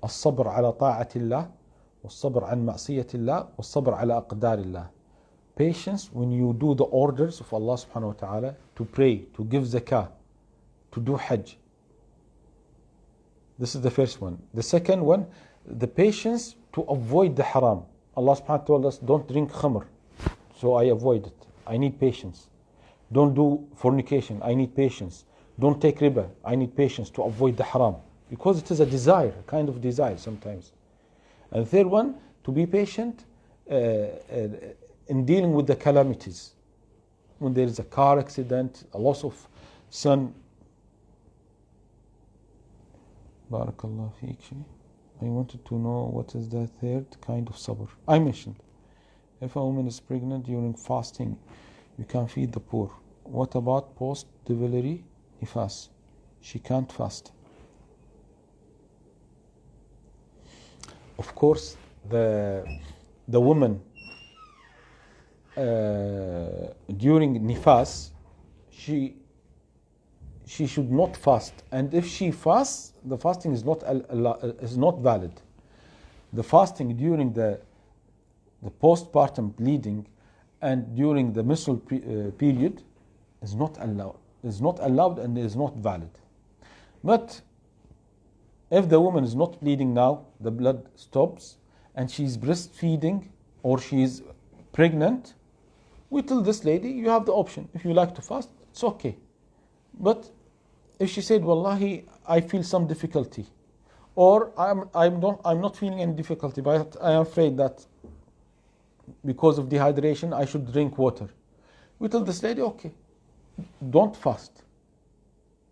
الصبر على طاعة الله والصبر عن معصية الله والصبر على أقدار الله. Patience when you do the orders of Allah subhanahu wa ta'ala, to pray, to give zakah, to do hajj. This is the first one. The second one, the patience to avoid the haram. Allah subhanahu wa ta'ala told us, don't drink khamr, so I avoid it. I need patience. Don't do fornication, I need patience. Don't take riba, I need patience to avoid the haram. Because it is a desire, a kind of desire sometimes. And the third one, to be patient in dealing with the calamities. When there is a car accident, a loss of son. Barakallah feek. I wanted to know what is the third kind of sabr. I mentioned, if a woman is pregnant during fasting, you can feed the poor. What about post-delivery nifas? She can't fast. Of course, the woman during nifas, she should not fast, and if she fasts, the fasting is not valid. The fasting during the postpartum bleeding and during the menstrual period is not allowed and is not valid. But if the woman is not bleeding now, the blood stops, and she's breastfeeding or she's pregnant, we tell this lady, you have the option. If you like to fast, it's okay. But if she said, Wallahi, I feel some difficulty, or I'm not feeling any difficulty, but I am afraid that because of dehydration I should drink water, we tell this lady, okay, don't fast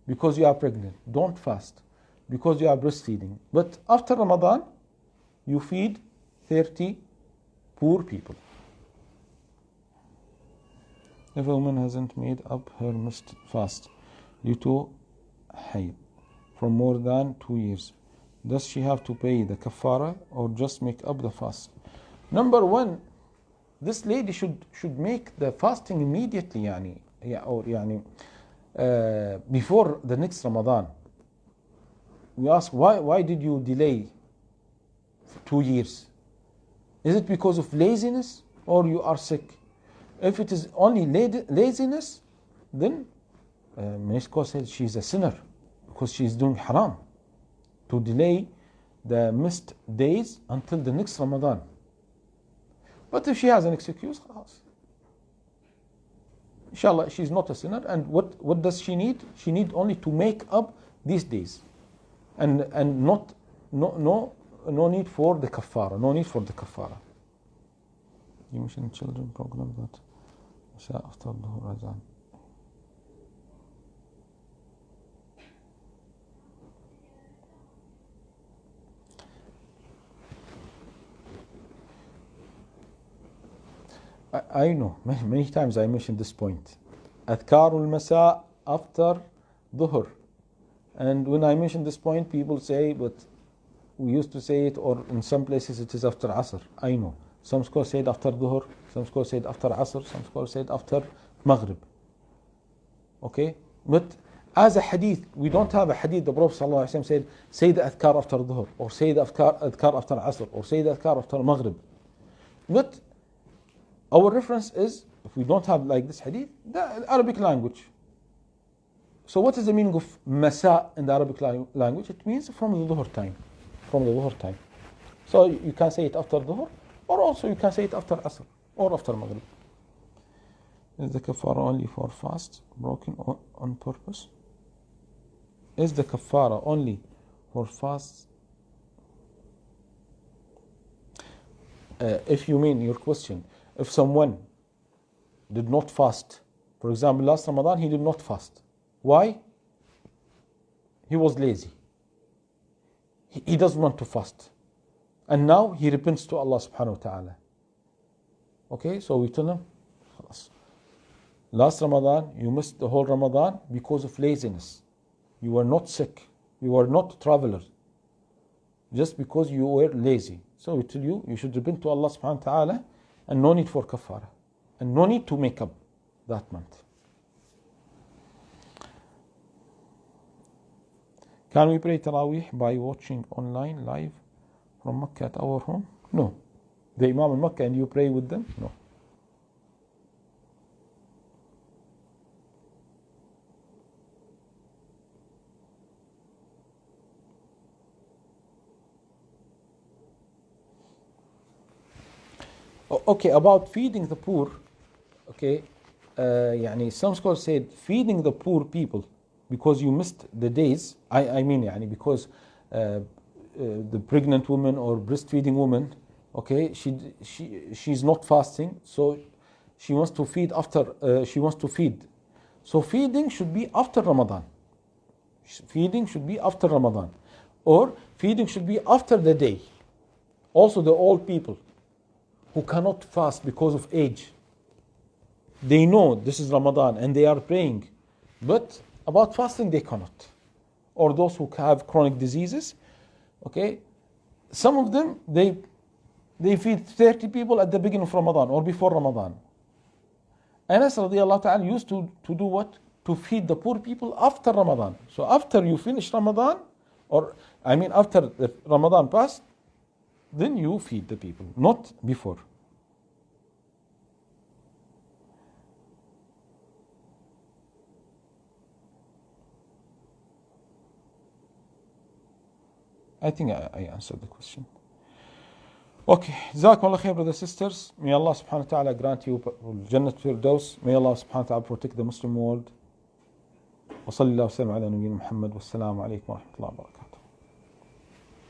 because you are pregnant. Don't fast because you are breastfeeding. But after Ramadan, you feed 30 poor people. If a woman hasn't made up her missed fast due to hayd for more than 2 years, does she have to pay the kaffara or just make up the fast? Number one, this lady should make the fasting immediately, before the next Ramadan. We ask, why did you delay for 2 years? Is it because of laziness or you are sick? If it is only laziness, then Mexico said she's a sinner because she's doing haram to delay the missed days until the next Ramadan. But if she has an excuse, inshallah, she's not a sinner. And what does she need? She needs only to make up these days, and no need for the kaffara. No need for the kaffara. You mentioned children program that after the Ramadhan. I know, many times I mentioned this point. Adhkarul Masa after Dhuhr. And when I mention this point, people say, but we used to say it, or in some places it is after Asr. I know. Some scholars said after Dhuhr, some scholars said after Asr, some scholars said after Maghrib. Okay? But as a hadith, we don't have a hadith. The Prophet ﷺ said, say the adhkar after Dhuhr, or say the adhkar after Asr, or say the adhkar after Maghrib. But our reference is, if we don't have like this hadith, the Arabic language. So what is the meaning of Masa in the Arabic language? It means from the Dhuhr time. From the Dhuhr time. So you can say it after Dhuhr, or also you can say it after Asr, or after Maghrib. Is the kaffara only for fast broken on purpose? Is the kaffara only for fast? If you mean your question, if someone did not fast, for example, last Ramadan he did not fast. Why? He was lazy. He doesn't want to fast. And now he repents to Allah subhanahu wa ta'ala. Okay, so we tell him, last Ramadan you missed the whole Ramadan because of laziness. You were not sick. You were not a traveler. Just because you were lazy. So we tell you, you should repent to Allah subhanahu wa ta'ala, and no need for kaffara, and no need to make up that month. Can we pray taraweeh by watching online live from Mecca at our home? No. The Imam in Mecca and you pray with them? No. Okay, about feeding the poor. Okay, يعني some scholars said feeding the poor people because you missed the days. I mean يعني because the pregnant woman or breastfeeding woman, okay, she's not fasting, so she wants to feed after she wants to feed. So feeding should be after Ramadan. Feeding should be after Ramadan, or feeding should be after the day. Also the old people who cannot fast because of age. They know this is Ramadan and they are praying, but about fasting they cannot. Or those who have chronic diseases, okay, some of them they feed 30 people at the beginning of Ramadan or before Ramadan. Anas radiallahu ta'ala used to do what? To feed the poor people after Ramadan. So after you finish Ramadan, or I mean after the Ramadan passed, then you feed the people, not before. I think I answered the question. Okay, Jazakumullah khair, brothers and sisters. May Allah subhanahu wa ta'ala grant you Jannat Firdaus. May Allah subhanahu wa ta'ala protect the Muslim world. Wa sallallahu wa sallam ala nabiyyina Muhammad. Wassalamu alaikum wa rahmatullahi wa barakatuh.